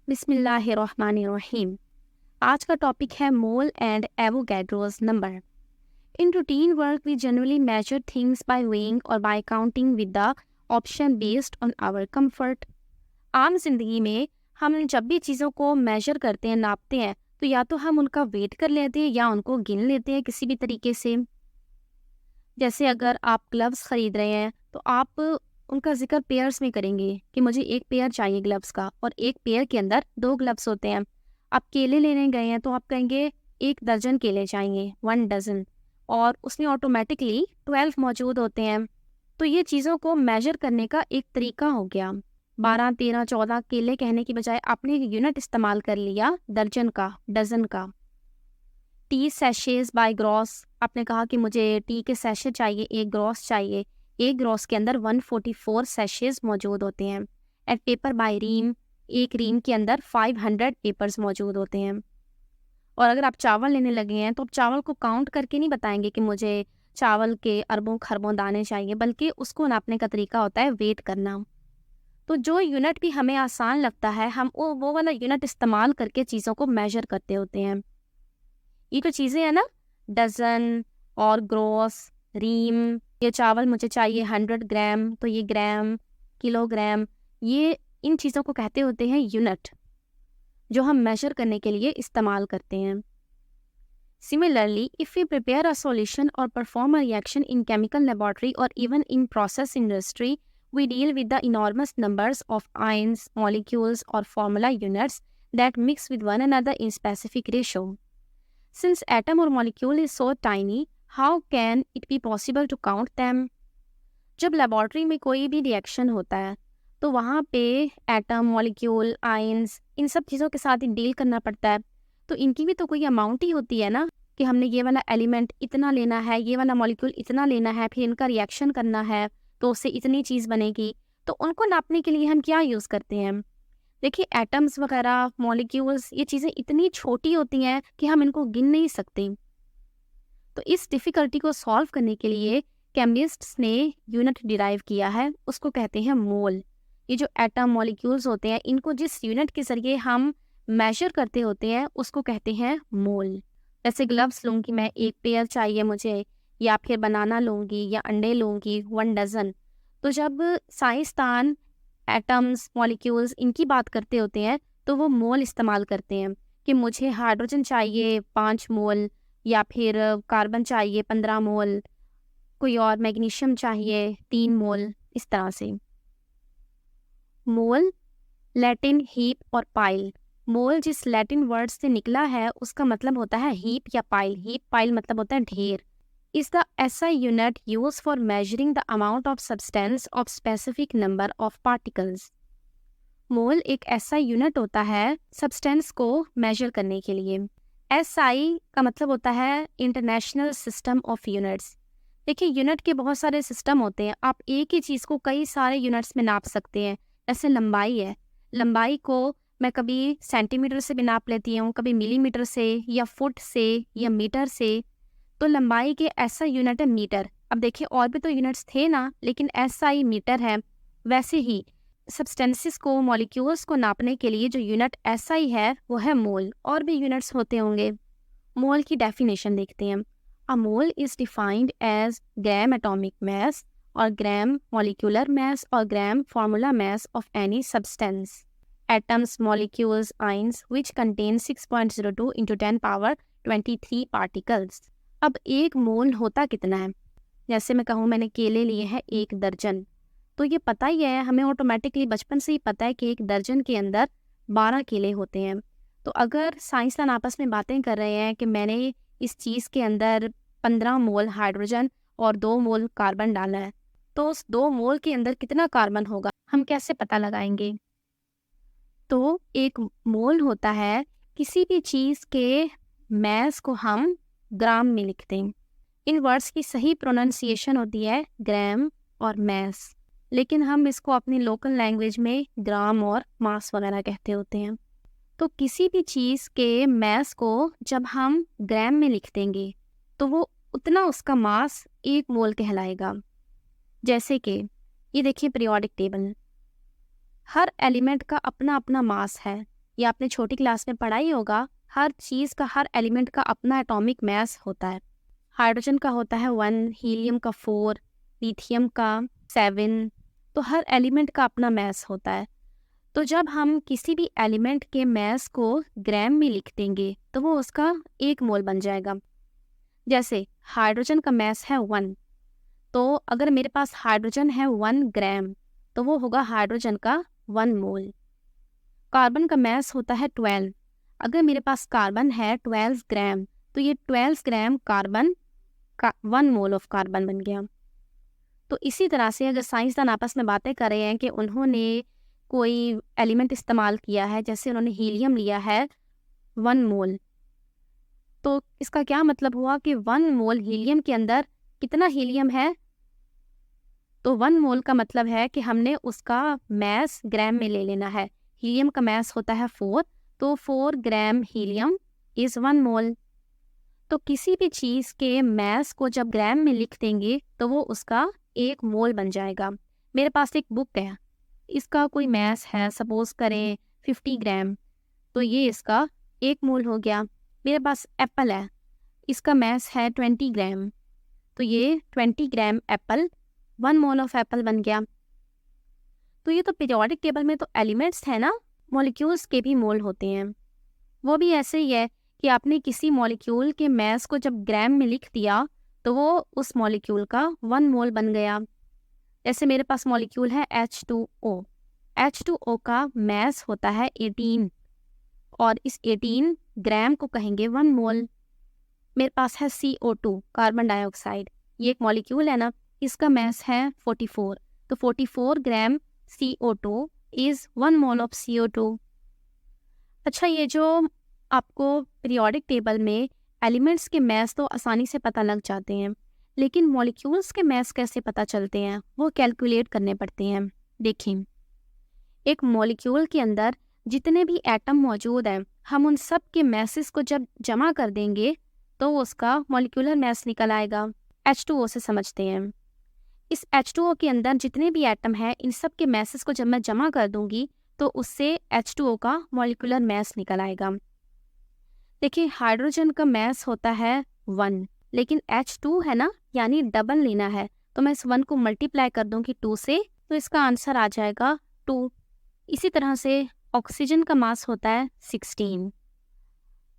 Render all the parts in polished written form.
बिस्मिल्लाहिर्रहमानिर्रहीम। आज का टॉपिक है mole and Avogadro's number. In routine work we generally measure things by weighing और by counting with the option based on our comfort. आम जिंदगी में हम जब भी चीज़ों को मेजर करते हैं, नापते हैं, तो या तो हम उनका वेट कर लेते हैं या उनको गिन लेते हैं किसी भी तरीके से। जैसे अगर आप ग्लव्स खरीद रहे हैं तो आप उनका जिक्र पेयर्स में करेंगे कि मुझे एक पेयर चाहिए ग्लव्स का, और एक पेयर के अंदर 2 ग्लव्स होते हैं। आप केले लेने गए हैं तो आप कहेंगे 1 दर्जन केले चाहिए, 1 डजन, और उसमें ऑटोमेटिकली 12 मौजूद होते हैं। तो ये चीज़ों को मेजर करने का एक तरीका हो गया। 12, 13, 14 केले कहने की बजाय आपने यूनिट इस्तेमाल कर लिया दर्जन का, डजन का। टी सैशेज बाय ग्रॉस, आपने कहा कि मुझे टी के सैशे चाहिए, एक ग्रॉस चाहिए। एक ग्रॉस के अंदर 144 सैशेज मौजूद होते हैं। एट पेपर बाय रीम, एक रीम के अंदर 500 पेपर्स मौजूद होते हैं। और अगर आप चावल लेने लगे हैं तो आप चावल को काउंट करके नहीं बताएंगे कि मुझे चावल के अरबों खरबों दाने चाहिए, बल्कि उसको नापने का तरीका होता है वेट करना। तो जो यूनिट भी हमें आसान लगता है, हम वो वाला यूनिट इस्तेमाल करके चीज़ों को मेजर करते होते हैं। ये जो चीज़ें हैं ना, डजन और ग्रॉस, रीम, ये चावल मुझे चाहिए 100 ग्राम, तो ये ग्राम, किलोग्राम, ये इन चीज़ों को कहते होते हैं यूनिट, जो हम मेजर करने के लिए इस्तेमाल करते हैं। Similarly, if we prepare a solution or perform a reaction in chemical laboratory or even in process industry, we deal with the enormous numbers of ions, molecules, or formula units that mix with one another in specific ratio. Since atom or molecule is so tiny, how can it be possible to count them? जब laboratory में कोई भी reaction होता है तो वहाँ पे atom, molecule, ions, इन सब चीज़ों के साथ ही डील करना पड़ता है। तो इनकी भी तो कोई अमाउंट ही होती है ना, कि हमने ये वाला एलिमेंट इतना लेना है, ये वाला मॉलिक्यूल इतना लेना है, फिर इनका रिएक्शन करना है तो उससे इतनी चीज़ बनेगी। तो उनको नापने के लिए हम क्या यूज़ करते हैं? देखिए, एटम्स वगैरह, मॉलिक्यूल्स, ये चीज़ें इतनी छोटी होती हैं कि हम इनको गिन नहीं सकते। तो इस डिफ़िकल्टी को सॉल्व करने के लिए केमिस्ट्स ने यूनिट डिराइव किया है, उसको कहते हैं मोल। ये जो एटम, मॉलिक्यूल्स होते हैं, इनको जिस यूनिट के ज़रिए हम मेजर करते होते हैं उसको कहते हैं मोल। जैसे ग्लव्स लूँगी मैं, 1 पेयर चाहिए मुझे, या फिर बनाना लूँगी या अंडे लूँगी 1 डज़न। तो जब साइंसदान एटम्स, मॉलिक्यूल्स इनकी बात करते होते हैं तो वो मोल इस्तेमाल करते हैं कि मुझे हाइड्रोजन चाहिए 5 मोल, या फिर कार्बन चाहिए 15 मोल, कोई और मैग्नीशियम चाहिए 3 मोल, इस तरह से। मोल, लैटिन हीप और पाइल। मोल जिस लैटिन वर्ड से निकला है उसका मतलब होता है हीप या पाइल। हीप, पाइल मतलब होता है ढेर। is the SI unit used for measuring the amount of substance of specific number of particles. मोल एक ऐसा यूनिट होता है सब्सटेंस को मेजर करने के लिए। SI का मतलब होता है इंटरनेशनल सिस्टम ऑफ यूनिट्स। देखिए, यूनिट के बहुत सारे सिस्टम होते हैं, आप एक ही चीज़ को कई सारे यूनिट्स में नाप सकते हैं। जैसे लंबाई है, लंबाई को मैं कभी सेंटीमीटर से भी नाप लेती हूँ, कभी मिलीमीटर से या फुट से या मीटर से। तो लंबाई के ऐसा यूनिट है मीटर। अब देखिए, और भी तो यूनिट्स थे ना, लेकिन SI मीटर है। वैसे ही सब्सटेंसेस को, मॉलिक्यूल्स को नापने के लिए जो यूनिट SI है वो है मोल। और भी यूनिट्स होते होंगे। मोल की डेफिनेशन देखते हैं। A mole is defined as gram atomic mass और ग्राम मॉलिक्यूलर मास और gram formula mass of any substance, atoms, molecules, ions which contain 6.02 into 10 power 23 particles. अब एक मोल होता कितना है? जैसे मैं कहूँ मैंने केले लिए हैं 1 दर्जन, तो ये पता ही है हमें, ऑटोमेटिकली बचपन से ही पता है कि 1 दर्जन के अंदर 12 केले होते हैं। तो अगर साइंसदान आपस में बातें कर रहे हैं कि मैंने इस चीज़ के अंदर 15 मोल हाइड्रोजन और 2 मोल कार्बन डाला है, तो उस 2 मोल के अंदर कितना कार्बन होगा, हम कैसे पता लगाएंगे? तो एक मोल होता है किसी भी चीज़ के मैस को हम ग्राम में लिखते हैं। इन वर्ड्स की सही प्रोनाउंसिएशन होती है ग्राम और मैस, लेकिन हम इसको अपनी लोकल लैंग्वेज में ग्राम और मास वगैरह कहते होते हैं। तो किसी भी चीज़ के मैस को जब हम ग्राम में लिख देंगे तो वो उतना उसका मास 1 मोल कहलाएगा। जैसे कि ये देखिए पीरियोडिक टेबल, हर एलिमेंट का अपना अपना मास है। ये आपने छोटी क्लास में पढ़ा ही होगा, हर चीज़ का, हर एलिमेंट का अपना एटॉमिक मास होता है। हाइड्रोजन का होता है 1, हीलियम का 4, लिथियम का 7, तो हर एलिमेंट का अपना मास होता है। तो जब हम किसी भी एलिमेंट के मास को ग्राम में लिख देंगे तो वो उसका 1 मोल बन जाएगा। जैसे हाइड्रोजन का मास है 1, तो अगर मेरे पास हाइड्रोजन है 1 ग्राम तो वो होगा हाइड्रोजन का 1 मोल। कार्बन का मास होता है 12, अगर मेरे पास कार्बन है 12 ग्राम तो ये 12 ग्राम कार्बन का 1 मोल ऑफ कार्बन बन गया। तो इसी तरह से अगर साइंसदान आपस में बातें कर रहे हैं कि उन्होंने कोई एलिमेंट इस्तेमाल किया है, जैसे उन्होंने हीलियम लिया है 1 मोल, तो इसका क्या मतलब हुआ कि 1 मोल हीलियम के अंदर कितना हीलियम है, तो 1 मोल का मतलब है कि हमने उसका मास ग्राम में ले लेना है। हीलियम का मास होता है 4, तो 4 ग्राम हीलियम इज़ 1 मोल। तो किसी भी चीज़ के मास को जब ग्राम में लिख देंगे तो वो उसका 1 मोल बन जाएगा। मेरे पास एक बुक है, इसका कोई मास है सपोज करें 50 ग्राम, तो ये इसका 1 मोल हो गया। मेरे पास एप्पल है, इसका मास है 20 ग्राम, तो ये 20 ग्राम एप्पल 1 मोल ऑफ एप्पल बन गया। तो ये तो पीरियोडिक टेबल में तो एलिमेंट्स है ना, मॉलिक्यूल्स के भी मोल होते हैं। वो भी ऐसे ही है कि आपने किसी मॉलिक्यूल के मास को जब ग्राम में लिख दिया तो वो उस मॉलिक्यूल का 1 मोल बन गया। जैसे मेरे पास मॉलिक्यूल है H2O, H2O का मास होता है 18 और इस 18 ग्राम को कहेंगे 1 मोल। मेरे पास है CO2, कार्बन डाइऑक्साइड, ये एक मॉलिक्यूल है ना, इसका मास है 44, तो 44 ग्राम CO2 is 1 mole of CO2। अच्छा, ये जो आपको पीरियोडिक टेबल में एलिमेंट्स के मास तो आसानी से पता लग जाते हैं, लेकिन मॉलिक्यूल्स के मास कैसे पता चलते हैं, वो कैलकुलेट करने पड़ते हैं। देखिए, एक मॉलिक्यूल के अंदर जितने भी एटम मौजूद हैं, हम उन सब के मासेस को जब जमा कर देंगे तो उसका मॉलिक्यूलर मास निकल आएगा। H2O से समझते हैं। इस H2O के अंदर जितने भी एटम हैं, इन सब के मासेस को जब मैं जमा कर दूंगी तो उससे H2O का मॉलिक्यूलर मास निकल आएगा। देखिए, हाइड्रोजन का मास होता है 1, लेकिन H2 है ना, यानी डबल लेना है, तो मैं इस 1 को मल्टीप्लाई कर दूंगी 2 से, तो इसका आंसर आ जाएगा 2। इसी तरह से ऑक्सीजन का मास होता है 16।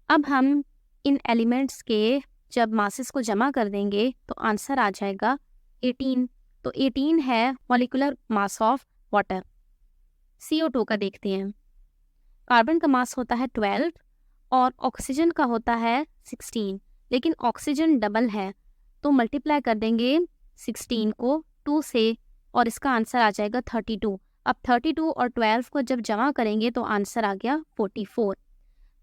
अब हम इन एलिमेंट्स के जब मासेस को जमा कर देंगे तो आंसर आ जाएगा 18। तो 18 है molecular mass of water. CO2 का देखते हैं, कार्बन का मास होता है 12 और ऑक्सीजन का होता है 16, लेकिन ऑक्सीजन डबल है, तो मल्टीप्लाई कर देंगे 16 को 2 से और इसका आंसर आ जाएगा 32। अब 32 और 12 को जब जमा करेंगे तो आंसर आ गया 44।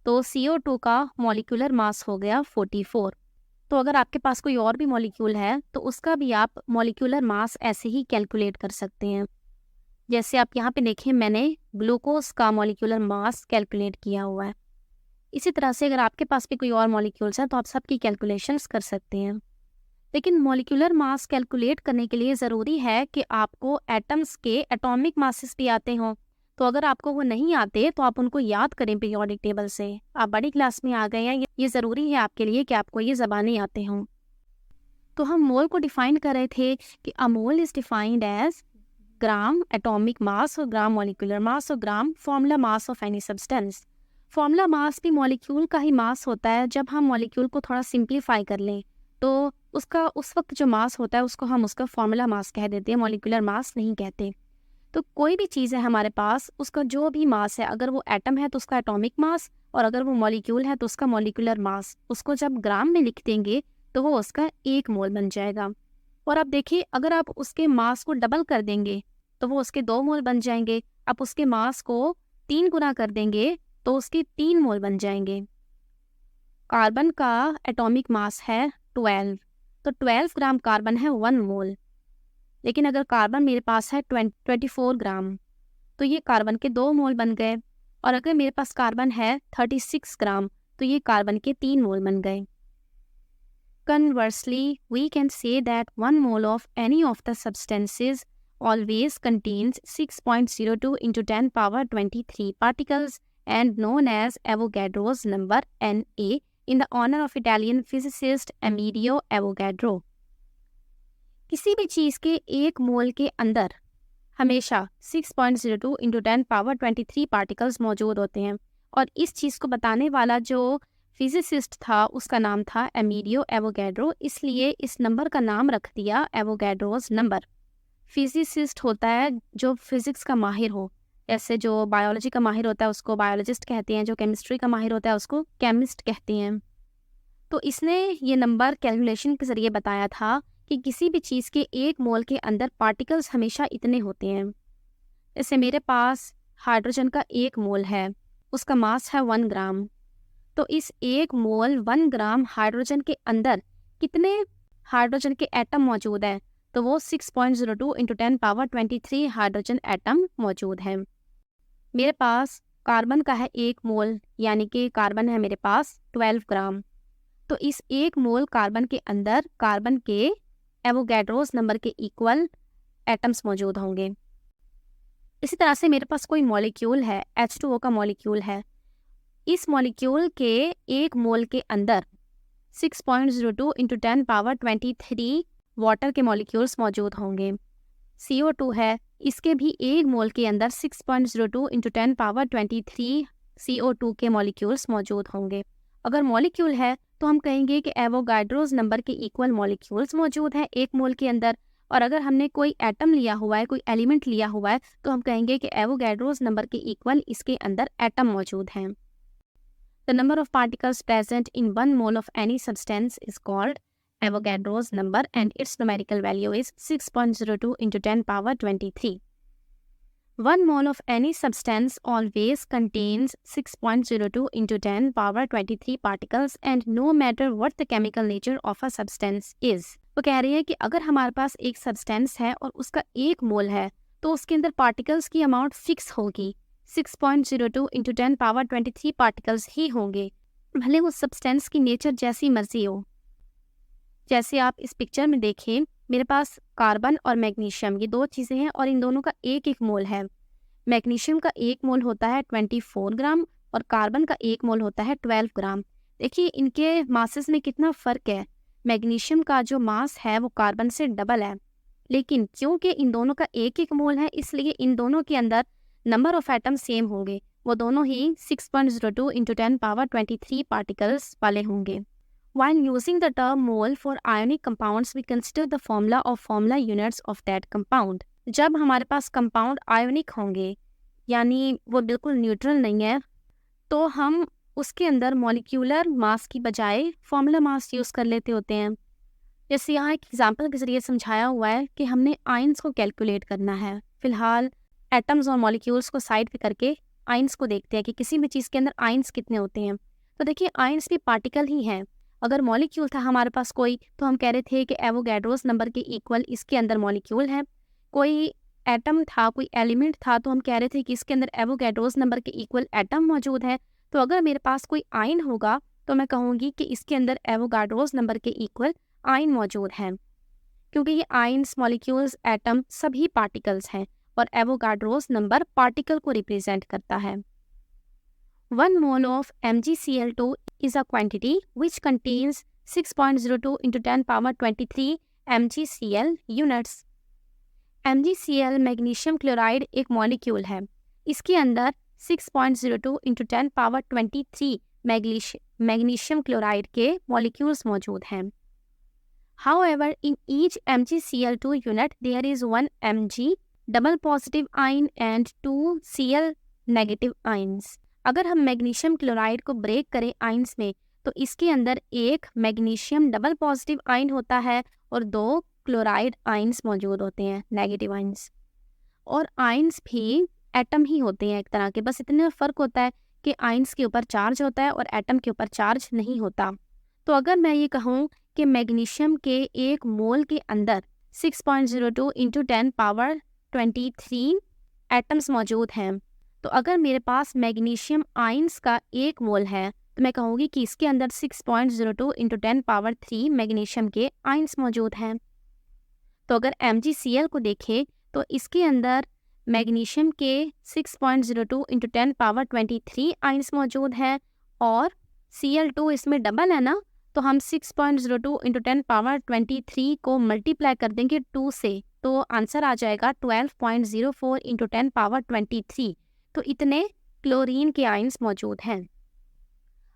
तो CO2 का मॉलिक्यूलर मास हो गया 44। तो अगर आपके पास कोई और भी मॉलिक्यूल है तो उसका भी आप मॉलिक्यूलर मास ऐसे ही कैलकुलेट कर सकते हैं। जैसे आप यहाँ पे देखें, मैंने ग्लूकोज का मॉलिक्यूलर मास कैलकुलेट किया हुआ है। इसी तरह से अगर आपके पास भी कोई और मॉलिक्यूल्स हैं तो आप सबकी कैलकुलेशंस कर सकते हैं। लेकिन मॉलिक्यूलर मास कैलकुलेट करने के लिए ज़रूरी है कि आपको एटम्स के एटॉमिक मासेस भी आते हों। तो अगर आपको वो नहीं आते तो आप उनको याद करें पीरियोडिक टेबल से। आप बड़ी क्लास में आ गए हैं, ये ज़रूरी है आपके लिए कि आपको ये ज़बानें आते हों। तो हम मोल को डिफाइन कर रहे थे कि a mole is defined as gram atomic mass और ग्राम मॉलिक्यूलर मास और gram formula mass of any substance. Formula mass भी मॉलिक्यूल का ही मास होता है। जब हम मॉलिक्यूल को थोड़ा सिंप्लीफाई कर लें तो उसका उस वक्त जो मास होता है उसको हम उसका फॉर्मूला मास कह देते हैं, मॉलिक्यूलर मास नहीं कहते। तो कोई भी चीज़ है हमारे पास, उसका जो भी मास है, अगर वो एटम है तो उसका एटॉमिक मास, और अगर वो मॉलिक्यूल है तो उसका मॉलिक्यूलर मास, उसको जब ग्राम में लिख देंगे तो वो उसका 1 मोल बन जाएगा। और अब देखिए, अगर आप उसके मास को डबल कर देंगे तो वो उसके 2 मोल बन जाएंगे। आप उसके मास को 3 गुना कर देंगे तो उसके 3 मोल बन जाएंगे। कार्बन का एटॉमिक मास है 12, तो 12 ग्राम कार्बन है 1 मोल। लेकिन अगर कार्बन मेरे पास है 24 ग्राम तो ये कार्बन के 2 मोल बन गए। और अगर मेरे पास कार्बन है 36 ग्राम तो ये कार्बन के 3 मोल बन गए। Conversely, we can say that 1 mole of any of the substances always contains 6.02 into 10 power 23 particles and known as Avogadro's number Na in the honor of Italian physicist Amedeo Avogadro. किसी भी चीज़ के एक मोल के अंदर हमेशा 6.02 इंटू 10 पावर 23 पार्टिकल्स मौजूद होते हैं और इस चीज़ को बताने वाला जो फिजिसिस्ट था उसका नाम था एमिडियो एवोगैड्रो, इसलिए इस नंबर का नाम रख दिया एवोगैड्रोस नंबर। फिजिसिस्ट होता है जो फिजिक्स का माहिर हो, ऐसे जो बायोलॉजी का माहिर होता है उसको बायोलॉजिस्ट कहते हैं, जो केमिस्ट्री का माहिर होता है उसको केमिस्ट कहते हैं। तो इसने ये नंबर कैलकुलेशन के ज़रिए बताया था कि किसी भी चीज़ के एक मोल के अंदर पार्टिकल्स हमेशा इतने होते हैं। जैसे मेरे पास हाइड्रोजन का एक मोल है, उसका मास है 1 ग्राम। तो इस एक मोल 1 ग्राम हाइड्रोजन के अंदर कितने हाइड्रोजन के एटम मौजूद है? तो वो 6.02 इंटू 10 पावर 23 हाइड्रोजन एटम मौजूद है। मेरे पास कार्बन का है एक मोल, यानी कि कार्बन है मेरे पास 12 ग्राम। तो इस एक मोल कार्बन के अंदर कार्बन के एवोगैड्रोस नंबर के इक्वल एटम्स मौजूद होंगे। इसी तरह से मेरे पास कोई मॉलिक्यूल है, H2O का मॉलिक्यूल है। इस मॉलिक्यूल के एक मोल के अंदर 6.02 इंटू 10 पावर 23 वाटर के मॉलिक्यूल्स मौजूद होंगे। CO2 है, इसके भी एक मोल के अंदर 6.02 इंटू 10 पावर 23 CO2 के मॉलिक्यूल्स मौजूद होंगे। अगर मॉलिक्यूल है तो हम कहेंगे कि एवोगैड्रोस नंबर के इक्वल मॉलिक्यूल्स मौजूद हैं एक मोल के अंदर। और अगर हमने कोई एटम लिया हुआ है, कोई एलिमेंट लिया हुआ है, तो हम कहेंगे कि एवोगैड्रोस नंबर के इक्वल इसके अंदर एटम मौजूद हैं। The number of particles present in 1 mole of any substance is called Avogadro's number and its numerical value is 6.02 into 10 power 23. 1 mole of any substance always contains 6.02 into 10 power 23 particles and no matter what the chemical nature of a substance is. वो कह रही है कि अगर हमारे पास एक substance है और उसका एक मोल है तो उसके अंदर पार्टिकल्स की अमाउंट फिक्स होगी, 6.02 into 10 पावर 23 पार्टिकल्स ही होंगे, भले वो सब्सटेंस की नेचर जैसी मर्जी हो। जैसे आप इस पिक्चर में देखें, मेरे पास कार्बन और मैग्नीशियम ये दो चीज़ें हैं और इन दोनों का एक एक मोल है। मैग्नीशियम का एक मोल होता है 24 ग्राम और कार्बन का एक मोल होता है 12 ग्राम। देखिए इनके मासेस में कितना फ़र्क है। मैग्नीशियम का जो मास है वो कार्बन से डबल है, लेकिन क्योंकि इन दोनों का एक एक मोल है इसलिए इन दोनों के अंदर नंबर ऑफ एटम सेम होंगे, वो दोनों ही 6.02 इंटू 10 पावर 23 पार्टिकल्स वाले होंगे। While using the term mole for ionic compounds, we consider the formula units of that compound. जब हमारे पास कंपाउंड आयोनिक होंगे, यानी वो बिल्कुल न्यूट्रल नहीं है, तो हम उसके अंदर मॉलिक्यूलर मास की बजाय फॉर्मूला मास यूज़ कर लेते होते हैं। जैसे यहाँ एक एग्जांपल के ज़रिए समझाया हुआ है कि हमने आयंस को कैलकुलेट करना है। फ़िलहाल एटम्स और मॉलिक्यूल्स को साइड पे करके आयंस को देखते हैं कि किसी भी चीज़ के अंदर आयंस कितने होते हैं। तो देखिए आयंस भी पार्टिकल ही हैं। अगर मॉलिक्यूल था हमारे पास कोई, तो हम कह रहे थे कि एवोगैड्रोस नंबर के इक्वल इसके अंदर मॉलिक्यूल है। कोई एटम था, कोई एलिमेंट था, तो हम कह रहे थे कि इसके अंदर एवोगैड्रोस नंबर के इक्वल एटम मौजूद है। तो अगर मेरे पास कोई आयन होगा तो मैं कहूँगी कि इसके अंदर एवोगैड्रोस नंबर के इक्वल आयन मौजूद है, क्योंकि ये आयन्स, मॉलिक्यूल्स, एटम सभी पार्टिकल्स हैं और एवोगैड्रोस नंबर पार्टिकल को रिप्रेजेंट करता है। 1 mole of MgCl2 is a quantity which contains 6.02 into 10 power 23 MgCl units. MgCl magnesium chloride एक मॉलिक्यूल है। इसके अंदर 6.02 into 10 पावर 23 मैग्नीशियम क्लोराइड के मॉलिक्यूल्स मौजूद हैं। However, in each MgCl2 unit there is 1 Mg double positive ion and 2 Cl negative ions. अगर हम magnesium chloride को ब्रेक करें आयंस में, तो इसके अंदर एक मैग्नीशियम डबल पॉजिटिव आयन होता है और 2 क्लोराइड आयंस मौजूद होते हैं, नेगेटिव आयंस। और आयंस भी एटम ही होते हैं एक तरह के, बस इतने फ़र्क होता है कि आयंस के ऊपर चार्ज होता है और एटम के ऊपर चार्ज नहीं होता। तो अगर मैं ये कहूँ कि मैग्नीशियम के एक मोल के अंदर 6.02 इंटू 10 पावर 23 एटम्स मौजूद हैं, तो अगर मेरे पास मैग्नीशियम आयंस का एक मोल है तो मैं कहूँगी कि इसके अंदर 6.02 इंटू 10 पावर 3 मैग्नीशियम के आयंस मौजूद हैं। तो अगर MgCl को देखें तो इसके अंदर मैग्नीशियम के 6.02 इंटू 10 पावर 23 आइंस मौजूद हैं और Cl2 इसमें डबल है ना, तो हम 6.02 इंटू 10 पावर 23 को मल्टीप्लाई कर देंगे 2 से, तो आंसर आ जाएगा 12.04 इंटू 10 पावर 23। तो इतने क्लोरीन के आइंस मौजूद हैं।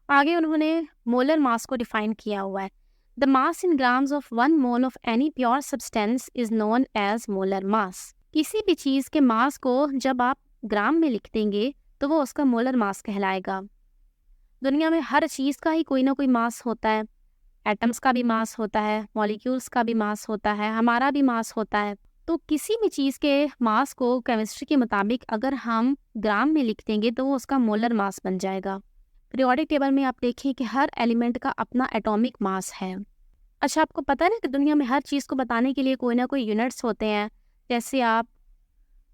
आगे उन्होंने मोलर मास को डिफाइन किया हुआ है। The mass in grams of 1 mole of any pure substance is known as molar mass. किसी भी चीज़ के मास को जब आप ग्राम में लिख देंगे तो वो उसका मोलर मास कहलाएगा। दुनिया में हर चीज़ का ही कोई ना कोई मास होता है। एटम्स का भी मास होता है, मॉलिक्यूल्स का भी मास होता है, हमारा भी मास होता है। तो किसी भी चीज़ के मास को केमिस्ट्री के मुताबिक अगर हम ग्राम में लिख देंगे तो वो उसका मोलर मास बन जाएगा। पीरियोडिक टेबल में आप देखें कि हर एलिमेंट का अपना एटॉमिक मास है। अच्छा, आपको पता है ना कि दुनिया में हर चीज़ को बताने के लिए कोई ना कोई यूनिट्स होते हैं। जैसे आप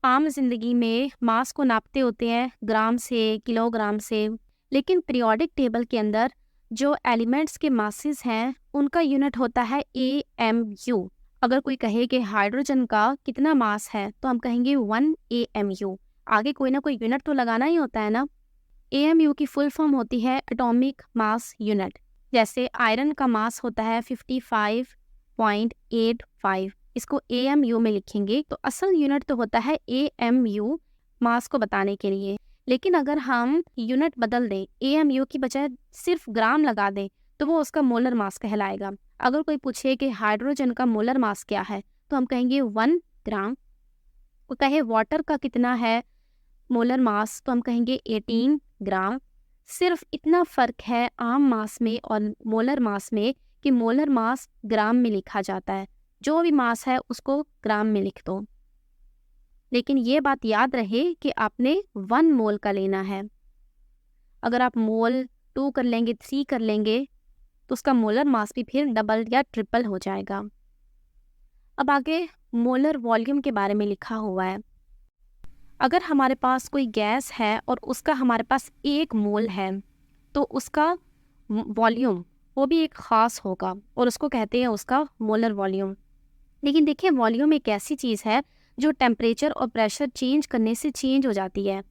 आम जिंदगी में मास को नापते होते हैं ग्राम से, किलोग्राम से, लेकिन पीरियोडिक टेबल के अंदर जो एलिमेंट्स के मासेस हैं उनका यूनिट होता है AMU। अगर कोई कहे कि हाइड्रोजन का कितना मास है तो हम कहेंगे 1 AMU। आगे कोई ना कोई यूनिट तो लगाना ही होता है ना। AMU की फुल फॉर्म होती है एटॉमिक मास यूनिट। जैसे आयरन का मास होता है 55.85, इसको AMU में लिखेंगे तो असल यूनिट तो होता है AMU मास को बताने के लिए। लेकिन अगर हम यूनिट बदल दें, AMU की बजाय सिर्फ ग्राम लगा दें तो वो उसका मोलर मास कहलाएगा। अगर कोई पूछे कि हाइड्रोजन का मोलर मास क्या है तो हम कहेंगे 1 ग्राम। वो कहे वाटर का कितना है मोलर मास तो हम कहेंगे 18 ग्राम। सिर्फ इतना फ़र्क है आम मास में और मोलर मास में कि मोलर मास ग्राम में लिखा जाता है। जो भी मास है उसको ग्राम में लिख दो। लेकिन ये बात याद रहे कि आपने 1 मोल का लेना है। अगर आप मोल 2 कर लेंगे, 3 कर लेंगे तो उसका मोलर मास भी फिर डबल या ट्रिपल हो जाएगा। अब आगे मोलर वॉल्यूम के बारे में लिखा हुआ है। अगर हमारे पास कोई गैस है और उसका हमारे पास 1 मोल है तो उसका वॉल्यूम वो भी एक ख़ास होगा और उसको कहते हैं उसका मोलर वॉल्यूम। लेकिन देखिए, वॉल्यूम एक ऐसी चीज़ है जो टेम्परेचर और प्रेशर चेंज करने से चेंज हो जाती है।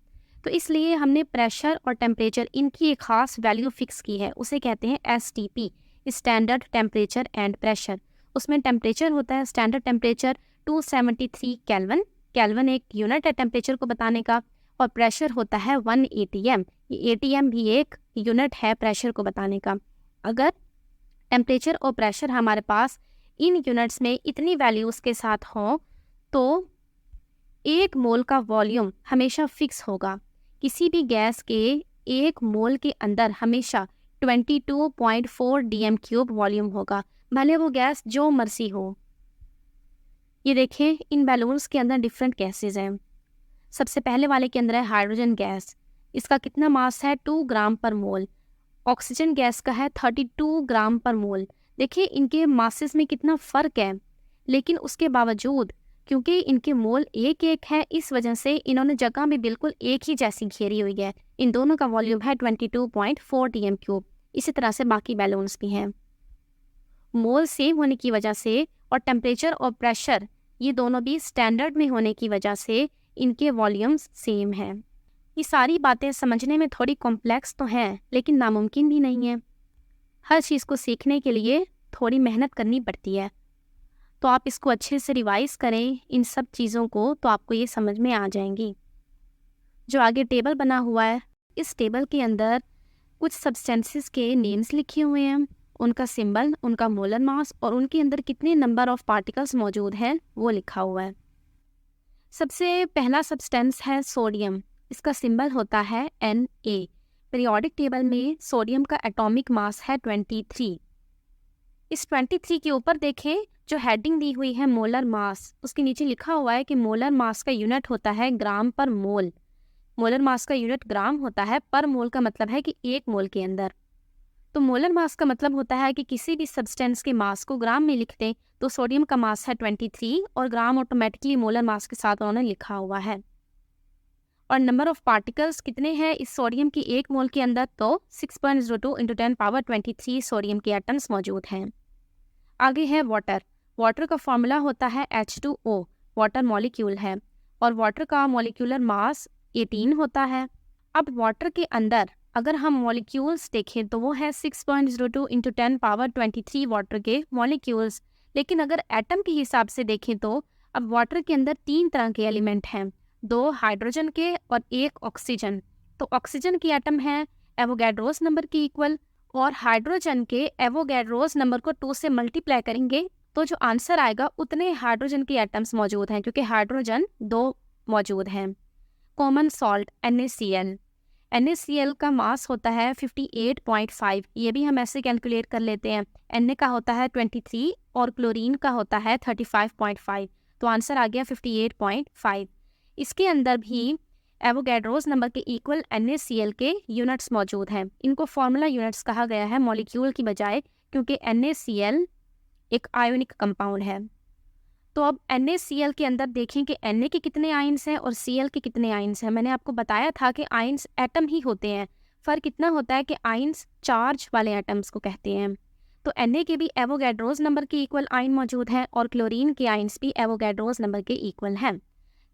तो इसलिए हमने प्रेशर और टेम्परेचर इनकी एक ख़ास वैल्यू फिक्स की है, उसे कहते हैं STP, standard temperature and pressure. उसमें टेम्परेचर होता है स्टैंडर्ड टेम्परेचर 273 केल्विन, केल्विन एक यूनिट है टेम्परेचर को बताने का, और प्रेशर होता है 1 ATM। ये ATM भी एक यूनिट है प्रेशर को बताने का। अगर टेम्परेचर और प्रेशर हमारे पास इन यूनिट्स में इतनी वैल्यूज़ के साथ हों तो 1 मोल का वॉल्यूम हमेशा फिक्स होगा। किसी भी गैस के 1 मोल के अंदर हमेशा 22.4 DM³ वॉल्यूम होगा, भले वो गैस जो मर्जी हो। ये देखें, इन बैलून्स के अंदर डिफरेंट गैसेज हैं। सबसे पहले वाले के अंदर है हाइड्रोजन गैस, इसका कितना मास है 2 ग्राम पर मोल। ऑक्सीजन गैस का है 32 ग्राम पर मोल। देखिए इनके मासेस में कितना फ़र्क है, लेकिन उसके बावजूद क्योंकि इनके मोल एक एक है, इस वजह से इन्होंने जगह भी बिल्कुल एक ही जैसी घेरी हुई है। इन दोनों का वॉल्यूम है 22.4 DM³। इसी तरह से बाकी बैलून्स भी हैं। मोल सेम होने की वजह से और टेम्परेचर और प्रेशर ये दोनों भी स्टैंडर्ड में होने की वजह से इनके वॉल्यूम्स सेम हैं। ये सारी बातें समझने में थोड़ी कॉम्प्लेक्स तो हैं, लेकिन नामुमकिन भी नहीं है। हर चीज़ को सीखने के लिए थोड़ी मेहनत करनी पड़ती है। तो आप इसको अच्छे से रिवाइज़ करें इन सब चीज़ों को, तो आपको ये समझ में आ जाएंगी। जो आगे टेबल बना हुआ है, इस टेबल के अंदर कुछ सब्सटेंसेस के नेम्स लिखे हुए हैं, उनका सिंबल, उनका मोलर मास और उनके अंदर कितने नंबर ऑफ पार्टिकल्स मौजूद हैं वो लिखा हुआ है। सबसे पहला सब्सटेंस है सोडियम, इसका सिंबल होता है Na। पीरियोडिक टेबल में सोडियम का एटॉमिक मास है 23। इस 23 के ऊपर देखें जो हेडिंग दी हुई है मोलर मास, उसके नीचे लिखा हुआ है कि मोलर मास का यूनिट होता है ग्राम पर मोल। मोलर मास का यूनिट ग्राम होता है, पर मोल का मतलब है कि 1 मोल के अंदर। तो मोलर मास का मतलब होता है कि किसी भी सब्सटेंस के मास को ग्राम में लिख दें तो सोडियम का मास है 23 और ग्राम ऑटोमेटिकली मोलर मास के साथ उन्होंने लिखा हुआ है। और नंबर ऑफ पार्टिकल्स कितने हैं इस सोडियम की 1 मोल के अंदर, तो 6.02 इंटू 10 पावर 23 सोडियम के एटम्स मौजूद हैं। आगे है वाटर। वाटर का फॉर्मूला होता है H2O, वाटर मॉलिक्यूल है। और वाटर का मॉलिक्यूलर मास 18 होता है। अब वाटर के अंदर अगर हम मॉलिक्यूल्स देखें तो वो है 6.02 इंटू 10⁻23 वाटर के मॉलिक्यूल्स। लेकिन अगर एटम के हिसाब से देखें तो अब वाटर के अंदर 3 तरह के एलिमेंट हैं, 2 हाइड्रोजन के और 1 ऑक्सीजन। तो ऑक्सीजन की एटम है एवोगैड्रोस नंबर के इक्वल, और हाइड्रोजन के एवोगैड्रोस नंबर को 2 से मल्टीप्लाई करेंगे तो जो आंसर आएगा उतने हाइड्रोजन के एटम्स मौजूद हैं, क्योंकि हाइड्रोजन 2 मौजूद हैं। कॉमन सॉल्ट NaCl, NaCl का मास होता है 58.5, ये भी हम ऐसे कैलकुलेट कर लेते हैं। Na का होता है 23 और क्लोरीन का होता है 35.5, तो आंसर आ गया 58.5। इसके अंदर भी एवोगैड्रोस नंबर के इक्वल NaCl के यूनिट्स मौजूद हैं। इनको फार्मूला यूनिट्स कहा गया है मॉलिक्यूल की बजाय, क्योंकि NaCl एक आयोनिक कंपाउंड है। तो अब NaCl के अंदर देखें कि Na के कितने आयन्स हैं और Cl के कितने आयन्स हैं। मैंने आपको बताया था कि आयन्स एटम ही होते हैं, फ़र्क इतना होता है कि आयन्स चार्ज वाले एटम्स को कहते हैं। तो Na के भी एवोगैड्रोस नंबर के इक्वल आयन मौजूद हैं और क्लोरीन के आयन्स भी एवोगैड्रोस नंबर के इक्वल हैं।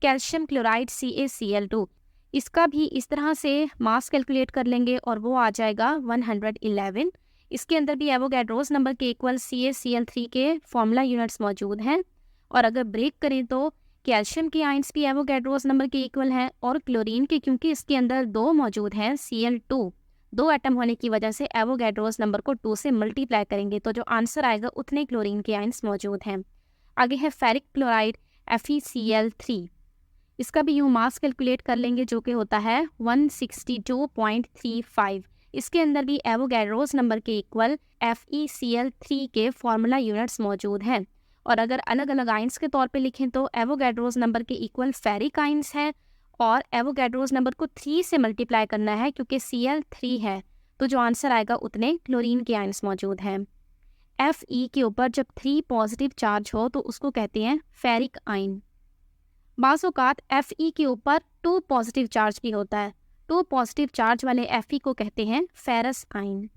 कैल्शियम क्लोराइड CaCl2, इसका भी इस तरह से मास कैलकुलेट कर लेंगे और वो आ जाएगा 111। इसके अंदर भी एवोगैड्रोस नंबर के इक्वल CaCl3 के फॉर्मूला यूनिट्स मौजूद हैं। और अगर ब्रेक करें तो कैल्शियम के आयन्स भी एवोगैड्रोस नंबर के इक्वल हैं, और क्लोरीन के क्योंकि इसके अंदर 2 मौजूद हैं Cl2, 2 एटम होने की वजह से एवोगैड्रोस नंबर को 2 से मल्टीप्लाई करेंगे तो जो आंसर आएगा उतने क्लोरीन के आयन्स मौजूद हैं। आगे है फेरिक क्लोराइड FeCl3, इसका भी यूँ मास कैलकुलेट कर लेंगे जो कि होता है 162.35। इसके अंदर भी एवोगैड्रोस नंबर के इक्वल FeCl3 के फॉर्मूला यूनिट्स मौजूद हैं। और अगर अलग अलग आयन्स के तौर पे लिखें तो एवोगैड्रोस नंबर के इक्वल फेरिक आयन्स हैं, और एवोगैड्रोस नंबर को 3 से मल्टीप्लाई करना है क्योंकि Cl3 है, तो जो आंसर आएगा उतने क्लोरीन के आयन्स मौजूद हैं। Fe के ऊपर जब 3 पॉजिटिव चार्ज हो तो उसको कहते हैं फेरिक आयन। बाज़ औक़ात Fe के ऊपर 2 पॉजिटिव चार्ज भी होता है, 2 पॉजिटिव चार्ज वाले Fe को कहते हैं फेरस आयन।